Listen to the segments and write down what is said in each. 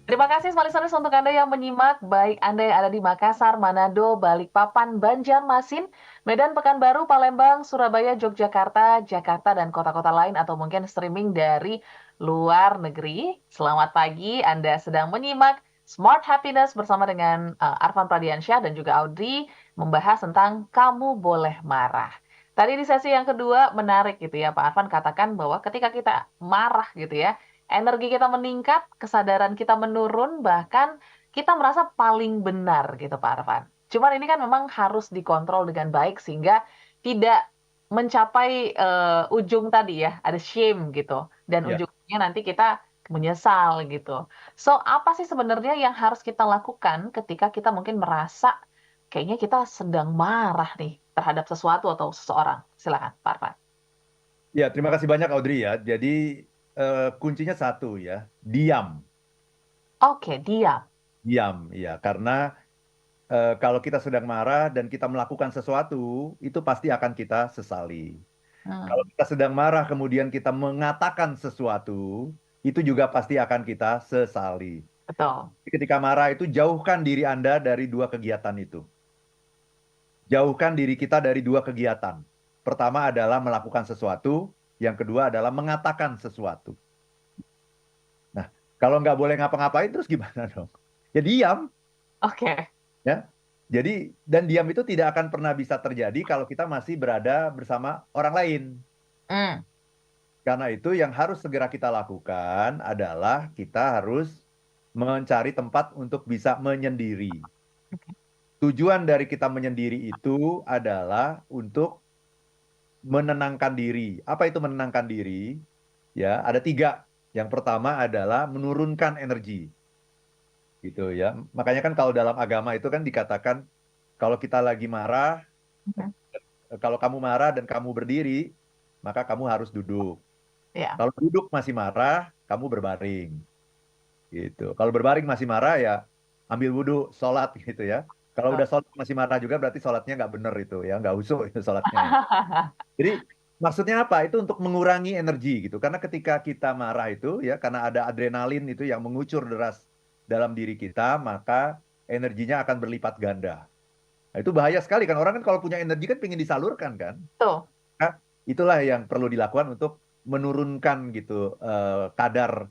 Terima kasih semua listeners untuk Anda yang menyimak, baik Anda yang ada di Makassar, Manado, Balikpapan, Banjarmasin, Medan, Pekanbaru, Palembang, Surabaya, Yogyakarta, Jakarta, dan kota-kota lain atau mungkin streaming dari luar negeri. Selamat pagi, Anda sedang menyimak Smart Happiness bersama dengan Arfan Pradiansyah dan juga Audrey membahas tentang kamu boleh marah. Tadi di sesi yang kedua menarik gitu ya, Pak Arfan katakan bahwa ketika kita marah gitu ya, energi kita meningkat, kesadaran kita menurun, bahkan kita merasa paling benar gitu Pak Arfan. Cuman ini kan memang harus dikontrol dengan baik sehingga tidak mencapai ujung tadi ya, ada shame gitu. Dan Ya, ujungnya nanti kita menyesal gitu. So, apa sih sebenarnya yang harus kita lakukan ketika kita mungkin merasa kayaknya kita sedang marah nih terhadap sesuatu atau seseorang? Silakan, Pak Arfan. ya, terima kasih banyak Audrey ya. Jadi kuncinya satu ya, diam, Oke, diam. diam ya. Karena kalau kita sedang marah dan kita melakukan sesuatu, itu pasti akan kita sesali. Kalau Hmm, kita sedang marah kemudian kita mengatakan sesuatu, itu juga pasti akan kita sesali. betul. Ketika marah itu jauhkan diri Anda dari dua kegiatan itu. Jauhkan diri kita dari dua kegiatan. Pertama adalah melakukan sesuatu, yang kedua adalah mengatakan sesuatu. Nah, kalau nggak boleh ngapa-ngapain terus gimana dong? Ya diam, Oke. ya. Jadi dan diam itu tidak akan pernah bisa terjadi kalau kita masih berada bersama orang lain. Hmm. Karena itu yang harus segera kita lakukan adalah kita harus mencari tempat untuk bisa menyendiri. Tujuan dari kita menyendiri itu adalah untuk menenangkan diri. Apa itu menenangkan diri? Ya, ada tiga. Yang pertama adalah menurunkan energi, gitu ya. Makanya kan kalau dalam agama itu kan dikatakan kalau kita lagi marah, Mhm. kalau kamu marah dan kamu berdiri, maka kamu harus duduk. Ya. Kalau duduk masih marah, kamu berbaring, gitu. Kalau berbaring masih marah ya ambil wudhu, sholat gitu ya. Kalau Betul. udah sholat masih marah juga berarti sholatnya nggak bener itu ya, nggak husu itu sholatnya ya. Jadi maksudnya apa? Itu untuk mengurangi energi gitu. Karena ketika kita marah itu ya, karena ada adrenalin itu yang mengucur deras dalam diri kita, maka energinya akan berlipat ganda. Nah, itu bahaya sekali kan. Orang kan kalau punya energi kan pengen disalurkan kan. Tuh. Nah, itulah yang perlu dilakukan untuk menurunkan gitu kadar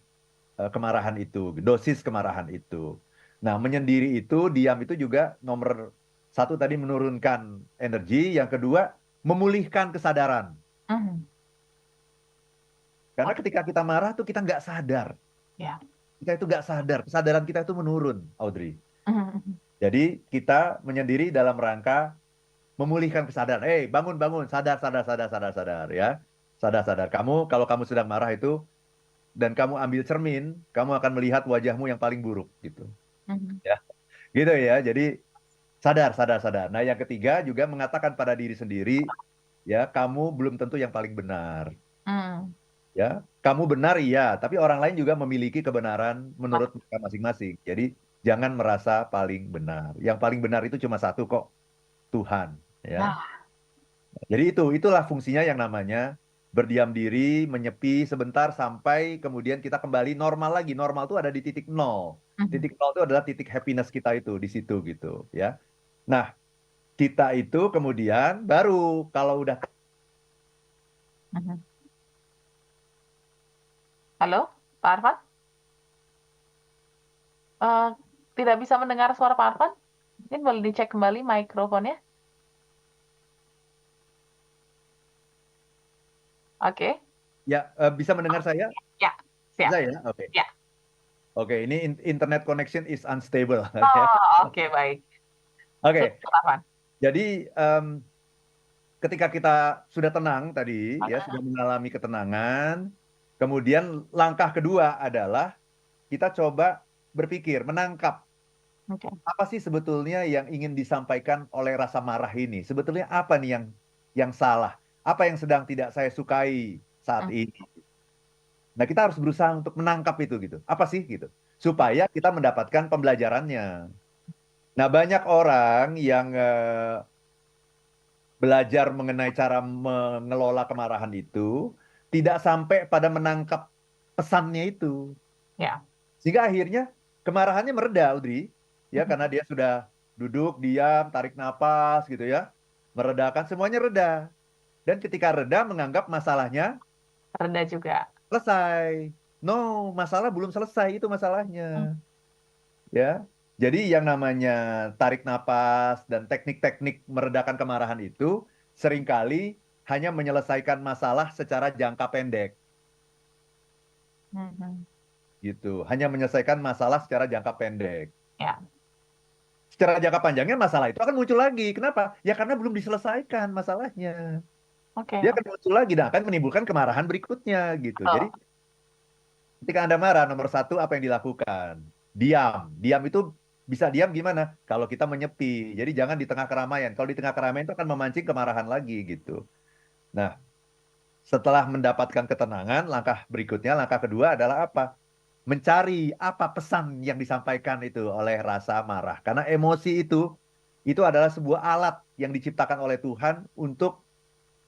kemarahan itu, dosis kemarahan itu. Nah, menyendiri itu, diam itu juga nomor satu tadi menurunkan energi, yang kedua memulihkan kesadaran. Mhm. Karena Oke. ketika kita marah tuh kita nggak sadar. Ya. Kita itu nggak sadar. Kesadaran kita itu menurun, Audrey. Mhm. Jadi kita menyendiri dalam rangka memulihkan kesadaran. Bangun, bangun, sadar, sadar, sadar, sadar, sadar, ya. Sadar, sadar. Kamu, kalau kamu sedang marah itu, dan kamu ambil cermin, kamu akan melihat wajahmu yang paling buruk, gitu. Mhm. Ya, gitu ya. Jadi sadar, sadar, sadar. Nah, yang ketiga juga mengatakan pada diri sendiri, ya, kamu belum tentu yang paling benar. Hmm. Ya, kamu benar iya, tapi orang lain juga memiliki kebenaran menurut Mat- mereka masing-masing. Jadi jangan merasa paling benar. Yang paling benar itu cuma satu kok, Tuhan. Ya, Nah. jadi itulah fungsinya yang namanya berdiam diri, menyepi sebentar sampai kemudian kita kembali normal lagi. Normal itu ada di titik nol. Mhm. Titik nol itu adalah titik happiness kita itu di situ gitu. Ya, nah kita itu kemudian baru kalau udah Mhm. Halo, Pak Arfan? Eh, tidak bisa mendengar suara Pak Arfan? Mungkin boleh dicek kembali mikrofonnya. Oke. ya bisa mendengar saya, Ya, siap. bisa ya? Oke. Ya. Oke, ini internet connection is unstable. Ya. Oh, oke, baik. Silakan, Oke, Pak Arfan. jadi ketika kita sudah tenang tadi, ya Oke. sudah mengalami ketenangan, kemudian langkah kedua adalah kita coba berpikir, menangkap Oke. apa sih sebetulnya yang ingin disampaikan oleh rasa marah ini. Sebetulnya apa nih yang salah? Apa yang sedang tidak saya sukai saat Mhm. ini? Nah, kita harus berusaha untuk menangkap itu gitu. Apa sih gitu? Supaya kita mendapatkan pembelajarannya. Nah, banyak orang yang belajar mengenai cara mengelola kemarahan itu tidak sampai pada menangkap pesannya itu. Ya. Sehingga akhirnya kemarahannya mereda, Audrey. Ya, karena dia sudah duduk, diam, tarik napas gitu ya. Meredakan, semuanya reda. Dan ketika reda, menganggap masalahnya Reda juga. selesai. No, masalah belum selesai, itu Hmm. masalahnya. Ya. Jadi yang namanya tarik napas dan teknik-teknik meredakan kemarahan itu seringkali hanya menyelesaikan masalah secara jangka pendek Mhm. gitu. Hanya menyelesaikan masalah secara jangka pendek. Ya, Secara jangka panjangnya masalah itu akan muncul lagi. Kenapa? Ya karena belum diselesaikan masalahnya. oke, Dia akan oke. muncul lagi dan akan menimbulkan kemarahan berikutnya gitu. Jadi Betul. ketika Anda marah, nomor satu apa yang dilakukan? Diam. Diam itu bisa diam gimana? Kalau kita menyepi. Jadi jangan di tengah keramaian. Kalau di tengah keramaian itu akan memancing kemarahan lagi gitu. Nah, setelah mendapatkan ketenangan, langkah berikutnya, langkah kedua adalah apa? Mencari apa pesan yang disampaikan itu oleh rasa marah. Karena emosi itu adalah sebuah alat yang diciptakan oleh Tuhan untuk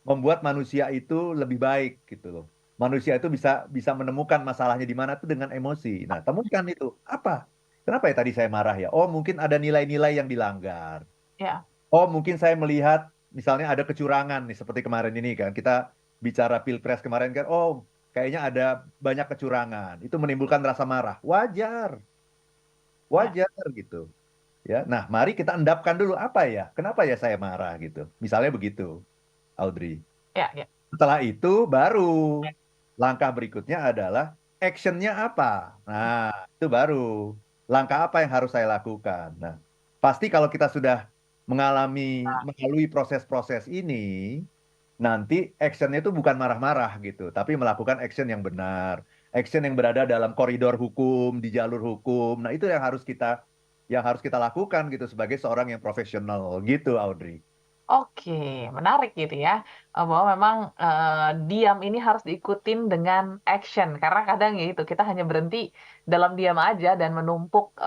membuat manusia itu lebih baik gitu loh. Manusia itu bisa bisa menemukan masalahnya di mana tuh dengan emosi. Nah, temukan itu. Apa? Kenapa ya tadi saya marah ya? Oh, mungkin ada nilai-nilai yang dilanggar. Ya, Oh, mungkin saya melihat misalnya ada kecurangan nih seperti kemarin ini kan. Kita bicara Pilpres kemarin kan, oh, kayaknya ada banyak kecurangan. Itu menimbulkan rasa marah. Wajar, ya, wajar gitu. Ya. Nah, mari kita endapkan dulu apa ya? Kenapa ya saya marah gitu. Misalnya begitu, Audrey. ya, ya. Setelah itu baru langkah berikutnya adalah actionnya apa. Nah, itu baru langkah apa yang harus saya lakukan. Nah, pasti kalau kita sudah melalui proses-proses ini, nanti actionnya itu bukan marah-marah gitu, tapi melakukan action yang benar, action yang berada dalam koridor hukum, di jalur hukum. Nah, itu yang harus kita lakukan gitu sebagai seorang yang profesional gitu, Audrey. Oke, menarik gitu ya. Bahwa memang diam ini harus diikutin dengan action. Karena kadang ya itu kita hanya berhenti dalam diam aja dan menumpuk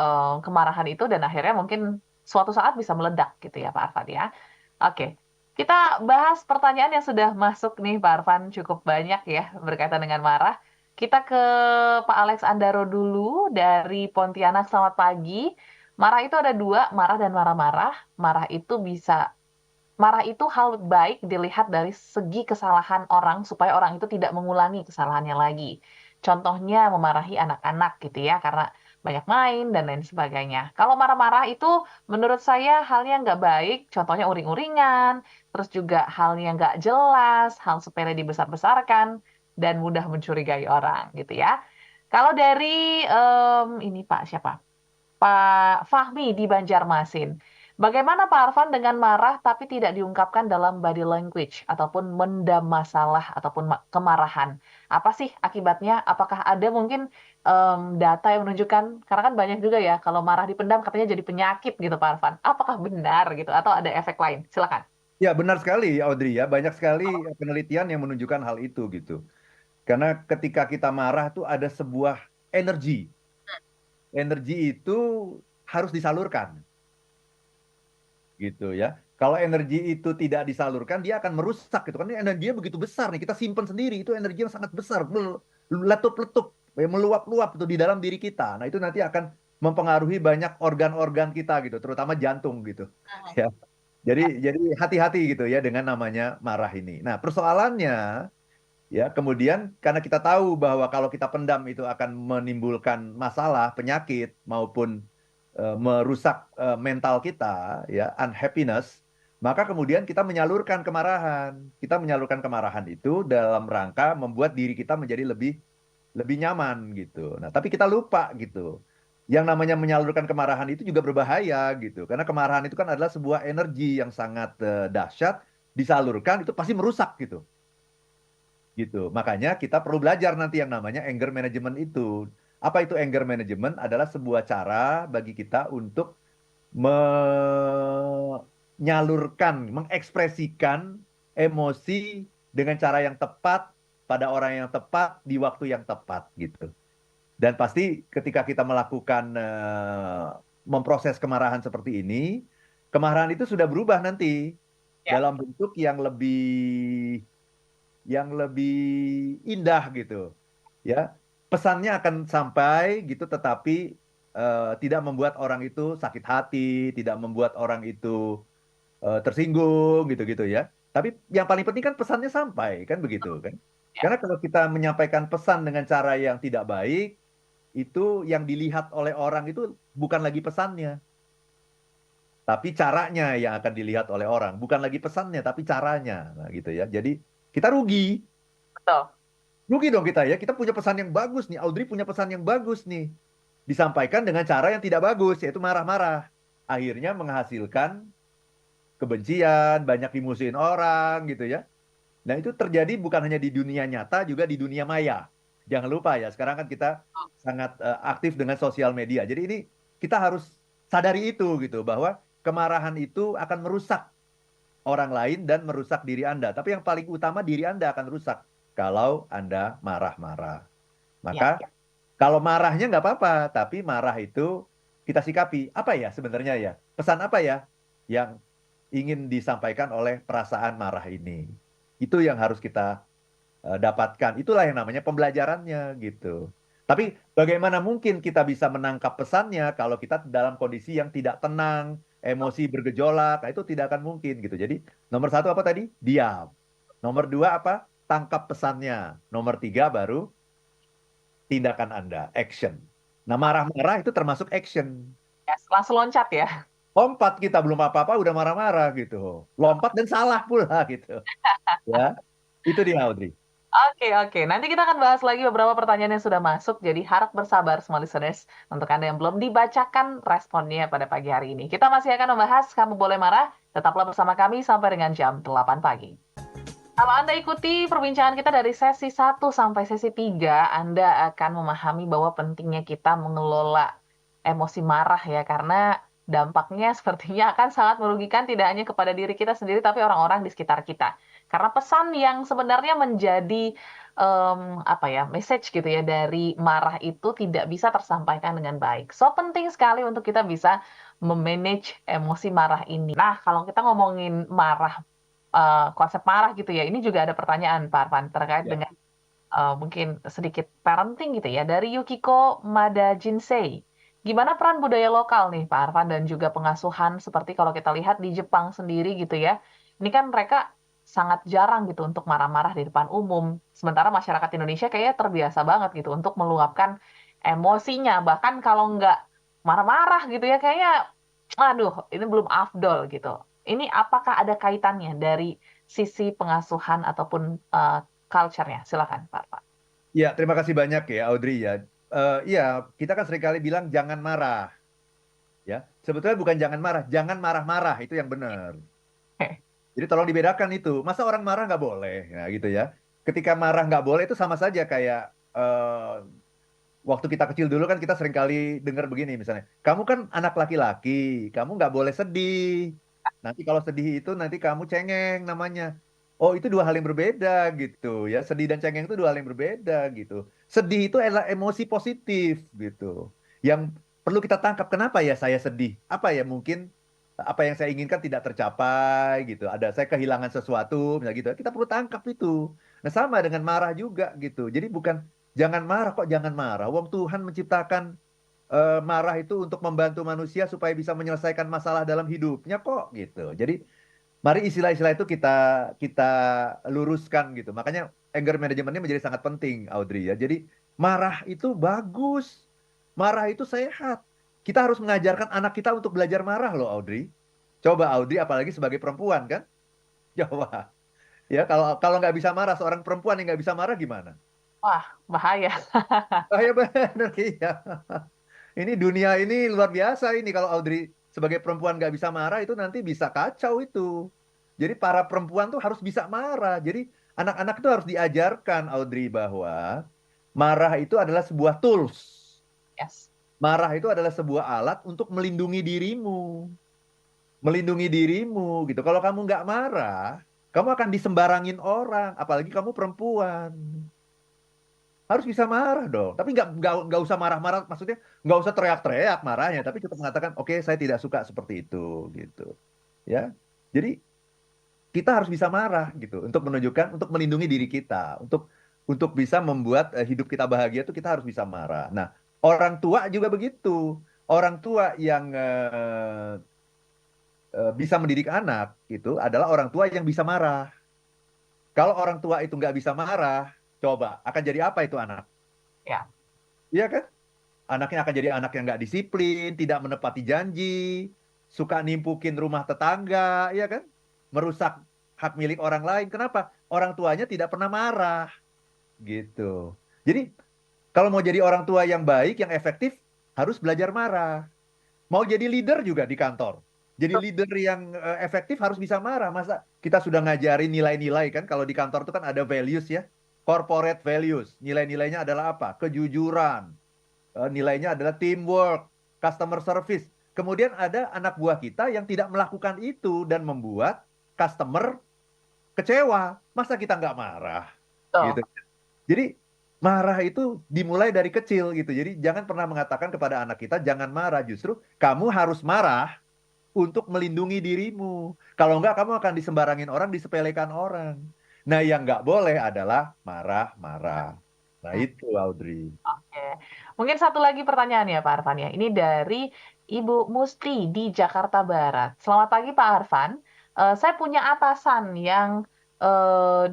kemarahan itu dan akhirnya mungkin suatu saat bisa meledak gitu ya Pak Arfan ya. Oke, kita bahas pertanyaan yang sudah masuk nih Pak Arfan cukup banyak ya berkaitan dengan marah. Kita ke Pak Alex Andaro dulu dari Pontianak. Selamat pagi. Marah itu ada dua, marah dan marah-marah. Marah itu bisa Marah itu hal baik dilihat dari segi kesalahan orang supaya orang itu tidak mengulangi kesalahannya lagi. Contohnya memarahi anak-anak gitu ya, karena banyak main dan lain sebagainya. Kalau marah-marah itu menurut saya halnya nggak baik, contohnya uring-uringan, terus juga halnya nggak jelas, hal sepele dibesar-besarkan, dan mudah mencurigai orang gitu ya. Kalau dari ini Pak siapa? Pak Fahmi di Banjarmasin. Bagaimana Pak Arfan dengan marah tapi tidak diungkapkan dalam body language ataupun mendam masalah ataupun kemarahan? Apa sih akibatnya? Apakah ada mungkin data yang menunjukkan, karena kan banyak juga ya kalau marah dipendam katanya jadi penyakit gitu Pak Arfan. Apakah benar gitu atau ada efek lain? Silakan. Ya, benar sekali, Audrey ya. Banyak sekali penelitian yang menunjukkan hal itu gitu. Karena ketika kita marah tuh ada sebuah energi. Energi itu harus disalurkan, gitu ya. Kalau energi itu tidak disalurkan, dia akan merusak gitu kan. Ini energinya begitu besar nih, kita simpan sendiri. Itu energi yang sangat besar, meletup-letup, ya, meluap-luap itu di dalam diri kita. Nah, itu nanti akan mempengaruhi banyak organ-organ kita gitu, terutama jantung gitu. Ya. Jadi Ya, jadi hati-hati gitu ya dengan namanya marah ini. Nah, persoalannya ya, kemudian karena kita tahu bahwa kalau kita pendam itu akan menimbulkan masalah, penyakit maupun merusak mental kita, ya, unhappiness, maka kemudian kita menyalurkan kemarahan. Kita menyalurkan kemarahan itu dalam rangka membuat diri kita menjadi lebih lebih nyaman gitu. Nah, tapi kita lupa gitu. Yang namanya menyalurkan kemarahan itu juga berbahaya gitu. Karena kemarahan itu kan adalah sebuah energi yang sangat dahsyat, disalurkan itu pasti merusak gitu gitu. Makanya kita perlu belajar nanti yang namanya anger management itu. Apa itu anger management? Adalah sebuah cara bagi kita untuk menyalurkan, mengekspresikan emosi dengan cara yang tepat pada orang yang tepat di waktu yang tepat gitu. Dan pasti ketika kita melakukan memproses kemarahan seperti ini, kemarahan itu sudah berubah nanti ya. dalam bentuk yang lebih indah gitu ya, pesannya akan sampai gitu tetapi tidak membuat orang itu sakit hati, tidak membuat orang itu tersinggung gitu-gitu ya. Tapi yang paling penting kan pesannya sampai, kan begitu kan? Ya, Karena kalau kita menyampaikan pesan dengan cara yang tidak baik, itu yang dilihat oleh orang itu bukan lagi pesannya, tapi caranya yang akan dilihat oleh orang. Bukan lagi pesannya, tapi caranya. Nah, gitu ya. Jadi kita rugi. betul. Rugi dong kita ya. Kita punya pesan yang bagus nih. Audrey punya pesan yang bagus nih. Disampaikan dengan cara yang tidak bagus, yaitu marah-marah. Akhirnya menghasilkan kebencian, banyak dimusuhin orang gitu ya. Nah, itu terjadi bukan hanya di dunia nyata, juga di dunia maya. Jangan lupa ya, sekarang kan kita sangat aktif dengan sosial media. Jadi ini kita harus sadari itu gitu, bahwa kemarahan itu akan merusak orang lain dan merusak diri Anda. Tapi yang paling utama diri Anda akan rusak kalau Anda marah-marah. Ya, Maka kalau marahnya nggak apa-apa, tapi marah itu kita sikapi. Apa ya sebenarnya ya? Pesan apa ya yang ingin disampaikan oleh perasaan marah ini? Itu yang harus kita dapatkan. Itulah yang namanya pembelajarannya gitu. Tapi bagaimana mungkin kita bisa menangkap pesannya kalau kita dalam kondisi yang tidak tenang, emosi bergejolak, nah itu tidak akan mungkin gitu. Jadi nomor satu apa tadi? Diam. Nomor dua apa? Tangkap pesannya. Nomor tiga baru tindakan Anda, action. Nah marah-marah itu termasuk action. ya, langsung loncat ya. Lompat kita belum apa-apa udah marah-marah gitu. Lompat dan salah pula gitu. Ya, itu dia Audrey. Oke, oke. Nanti kita akan bahas lagi beberapa pertanyaan yang sudah masuk. Jadi harap bersabar semua listeners. Untuk Anda yang belum dibacakan responnya pada pagi hari ini. Kita masih akan membahas Kamu Boleh Marah. Tetaplah bersama kami sampai dengan jam 8 pagi. Kalau Anda ikuti perbincangan kita dari sesi 1 sampai sesi 3, Anda akan memahami bahwa pentingnya kita mengelola emosi marah ya. Karena dampaknya sepertinya akan sangat merugikan tidak hanya kepada diri kita sendiri, tapi orang-orang di sekitar kita. Karena pesan yang sebenarnya menjadi apa ya, message gitu ya dari marah itu tidak bisa tersampaikan dengan baik. So penting sekali untuk kita bisa memanage emosi marah ini. Nah, kalau kita ngomongin marah, konsep marah gitu ya, ini juga ada pertanyaan Pak Arfan terkait Ya. dengan mungkin sedikit parenting gitu ya dari Yukiko Madajinsei. Gimana peran budaya lokal nih Pak Arfan dan juga pengasuhan seperti kalau kita lihat di Jepang sendiri gitu ya. Ini kan mereka sangat jarang gitu untuk marah-marah di depan umum. Sementara masyarakat Indonesia kayaknya terbiasa banget gitu untuk meluapkan emosinya. Bahkan kalau nggak marah-marah gitu ya kayaknya aduh ini belum afdol gitu. Ini apakah ada kaitannya dari sisi pengasuhan ataupun culture-nya? Silakan, Pak Arfan. Ya, terima kasih banyak ya Audrey ya. Iya, kita kan seringkali bilang jangan marah ya. Sebetulnya bukan jangan marah, jangan marah-marah itu yang benar. Oke. Jadi tolong dibedakan itu. Masa orang marah nggak boleh, ya gitu ya. Ketika marah nggak boleh itu sama saja kayak waktu kita kecil dulu kan kita seringkali dengar begini misalnya, kamu kan anak laki-laki, kamu nggak boleh sedih. Nanti kalau sedih itu nanti kamu cengeng namanya. Oh itu dua hal yang berbeda gitu ya. Sedih dan cengeng itu dua hal yang berbeda gitu. Sedih itu adalah emosi positif gitu. Yang perlu kita tangkap kenapa ya saya sedih? Apa ya mungkin apa yang saya inginkan tidak tercapai gitu. Ada saya kehilangan sesuatu misalnya gitu. Kita perlu tangkap itu. Nah sama dengan marah juga gitu. Jadi bukan jangan marah kok jangan marah. Wong Tuhan menciptakan marah itu untuk membantu manusia supaya bisa menyelesaikan masalah dalam hidupnya kok gitu. Jadi mari istilah-istilah itu kita kita luruskan gitu. Makanya anger management ini menjadi sangat penting Audrey ya. Jadi marah itu bagus. Marah itu sehat. Kita harus mengajarkan anak kita untuk belajar marah loh Audrey. Coba Audrey apalagi sebagai perempuan kan? Coba. Ya kalau kalau nggak bisa marah seorang perempuan yang nggak bisa marah gimana? Wah, bahaya. Bahaya bener iya. Ini dunia ini luar biasa ini kalau Audrey sebagai perempuan nggak bisa marah itu nanti bisa kacau itu. Jadi para perempuan tuh harus bisa marah. Jadi anak-anak itu harus diajarkan Audrey bahwa marah itu adalah sebuah tools. Yes. Marah itu adalah sebuah alat untuk melindungi dirimu. Melindungi dirimu gitu. Kalau kamu nggak marah, kamu akan disembarangin orang. Apalagi kamu perempuan. Harus bisa marah dong. Tapi nggak usah marah-marah. Maksudnya nggak usah teriak-teriak marahnya. Tapi cukup mengatakan, oke, saya tidak suka seperti itu, gitu. Ya. Jadi kita harus bisa marah gitu untuk menunjukkan, untuk melindungi diri kita, untuk bisa membuat hidup kita bahagia itu kita harus bisa marah. Nah, Orang tua juga begitu. Orang tua yang bisa mendidik anak itu adalah orang tua yang bisa marah. Kalau orang tua itu nggak bisa marah, coba akan jadi apa itu anak? Ya, Iya kan? Anaknya akan jadi anak yang nggak disiplin, tidak menepati janji, suka nimpukin rumah tetangga, iya kan? Merusak hak milik orang lain. Kenapa? Orang tuanya tidak pernah marah, gitu. Jadi kalau mau jadi orang tua yang baik, yang efektif, harus belajar marah. Mau jadi leader juga di kantor. Jadi betul. leader yang efektif harus bisa marah. Masa kita sudah ngajarin nilai-nilai kan? Kalau di kantor itu kan ada values ya. Corporate values. Nilai-nilainya adalah apa? Kejujuran. Nilainya adalah teamwork, customer service. Kemudian ada anak buah kita yang tidak melakukan itu dan membuat customer kecewa. Masa kita nggak marah? Betul. Gitu. Jadi marah itu dimulai dari kecil gitu. Jadi jangan pernah mengatakan kepada anak kita jangan marah. Justru kamu harus marah untuk melindungi dirimu. Kalau enggak kamu akan disembarangin orang, disepelekan orang. Nah yang nggak boleh adalah marah-marah. Nah Hmm, itu Audrey. oke. Mungkin satu lagi pertanyaan ya Pak Arfan ya. Ini dari Ibu Musti di Jakarta Barat. Selamat pagi Pak Arfan. Saya punya atasan yang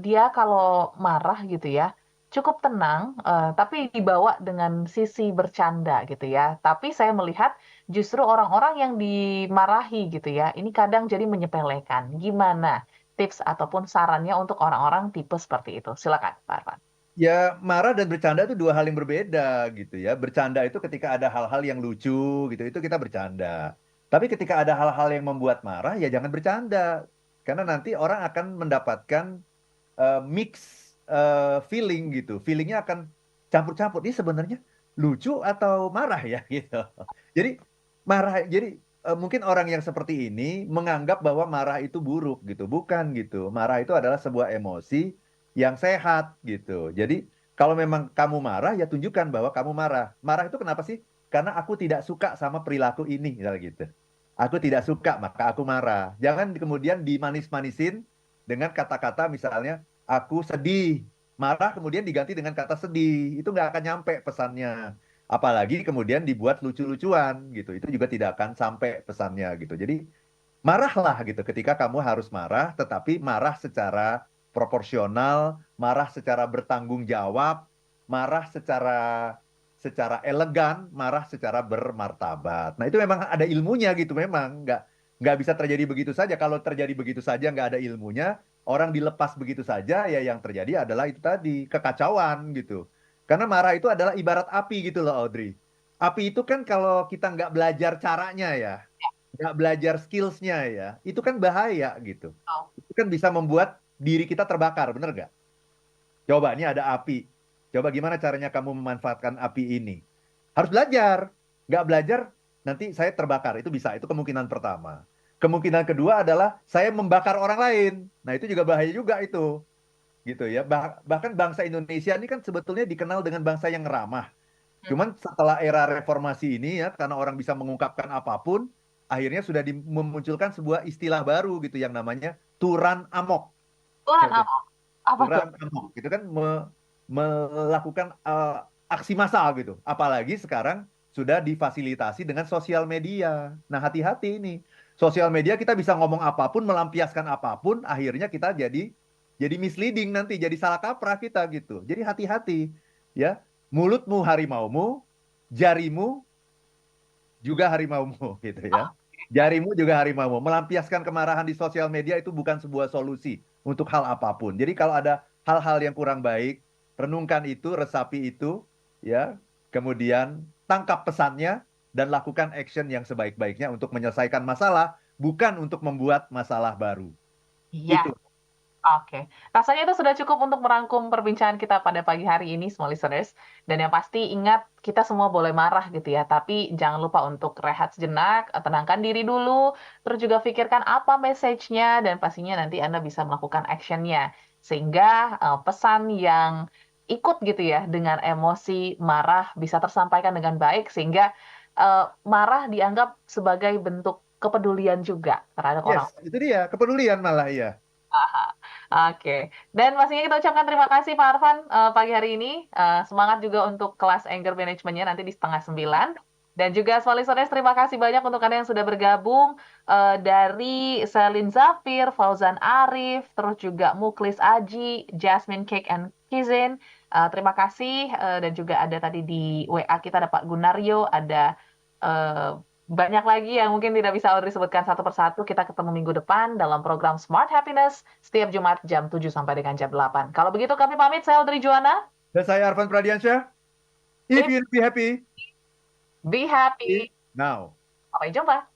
dia kalau marah gitu ya, cukup tenang, tapi dibawa dengan sisi bercanda gitu ya. Tapi saya melihat justru orang-orang yang dimarahi gitu ya, ini kadang jadi menyepelekan. Gimana tips ataupun sarannya untuk orang-orang tipe seperti itu? Silakan Pak Arfan. Ya, marah dan bercanda itu dua hal yang berbeda gitu ya. Bercanda itu ketika ada hal-hal yang lucu gitu, itu kita bercanda. Tapi ketika ada hal-hal yang membuat marah, ya jangan bercanda. Karena nanti orang akan mendapatkan mix feeling gitu. Feelingnya akan campur-campur. Ini sebenarnya lucu atau marah ya gitu. Jadi jadi mungkin orang yang seperti ini menganggap bahwa marah itu buruk gitu. Bukan gitu. Marah itu adalah sebuah emosi yang sehat gitu. Jadi kalau memang kamu marah ya tunjukkan bahwa kamu marah. Marah itu kenapa sih? Karena aku tidak suka sama perilaku ini misalnya gitu. Aku tidak suka maka aku marah. Jangan kemudian dimanis-manisin dengan kata-kata misalnya aku sedih. Marah kemudian diganti dengan kata sedih. Itu nggak akan nyampe pesannya. Apalagi kemudian dibuat lucu-lucuan gitu. Itu juga tidak akan sampai pesannya gitu. Jadi marahlah gitu ketika kamu harus marah, tetapi marah secara proporsional, marah secara bertanggung jawab, marah secara elegan, marah secara bermartabat. Nah itu memang ada ilmunya gitu memang nggak bisa terjadi begitu saja. Kalau terjadi begitu saja nggak ada ilmunya, orang dilepas begitu saja ya yang terjadi adalah itu tadi kekacauan gitu. Karena marah itu adalah ibarat api gitu loh Audrey. Api itu kan kalau kita nggak belajar caranya ya, nggak belajar skillsnya ya, itu kan bahaya gitu. Oh, Itu kan bisa membuat diri kita terbakar, bener nggak? Coba, ini ada api. Coba gimana caranya kamu memanfaatkan api ini? Harus belajar. Nggak belajar, nanti saya terbakar. Itu bisa, itu kemungkinan pertama. Kemungkinan kedua adalah saya membakar orang lain. Nah, itu juga bahaya juga itu. Gitu ya. Bahkan bangsa Indonesia ini kan sebetulnya dikenal dengan bangsa yang ramah. hmm. Cuman setelah era reformasi ini ya, karena orang bisa mengungkapkan apapun, akhirnya sudah memunculkan sebuah istilah baru gitu yang namanya turan amok. Tuhan apa? Apa tuh? Turan amok gitu kan melakukan aksi massal gitu. Apalagi sekarang sudah difasilitasi dengan sosial media. Nah, hati-hati ini. Sosial media kita bisa ngomong apapun, melampiaskan apapun, akhirnya kita jadi misleading nanti, jadi salah kaprah kita gitu. Jadi hati-hati ya. Mulutmu harimaumu, jarimu juga harimaumu gitu ya. Jarimu juga harimaumu. Melampiaskan kemarahan di sosial media itu bukan sebuah solusi untuk hal apapun. Jadi kalau ada hal-hal yang kurang baik, renungkan itu, resapi itu, ya. Kemudian tangkap pesannya dan lakukan action yang sebaik-baiknya untuk menyelesaikan masalah, bukan untuk membuat masalah baru. Iya, Itu. oke. Rasanya itu sudah cukup untuk merangkum perbincangan kita pada pagi hari ini, small listeners. Dan yang pasti ingat, kita semua boleh marah gitu ya, tapi jangan lupa untuk rehat sejenak, tenangkan diri dulu, terus juga pikirkan apa message-nya, dan pastinya nanti Anda bisa melakukan action-nya. Sehingga pesan yang ikut gitu ya, dengan emosi marah bisa tersampaikan dengan baik, sehingga marah dianggap sebagai bentuk kepedulian juga terhadap orang. Yes, itu dia, kepedulian malah ya. Aha. Oke. Dan pastinya kita ucapkan terima kasih Pak Arfan pagi hari ini. Semangat juga untuk kelas anger management-nya nanti di setengah 9. Dan juga Smalley terima kasih banyak untuk Anda yang sudah bergabung dari Selin Zafir, Fauzan Arif, terus juga Muklis Aji, Jasmine Cake and Kizin. Terima kasih dan juga ada tadi di WA kita ada Pak Gunario, ada eh, banyak lagi yang mungkin tidak bisa Audrey sebutkan satu persatu. Kita ketemu minggu depan dalam program Smart Happiness setiap Jumat jam 7 sampai dengan jam 8. Kalau begitu kami pamit, saya Audrey Juwana. Dan saya Arfan Pradiansyah. If If you be happy, be happy. now. Sampai jumpa.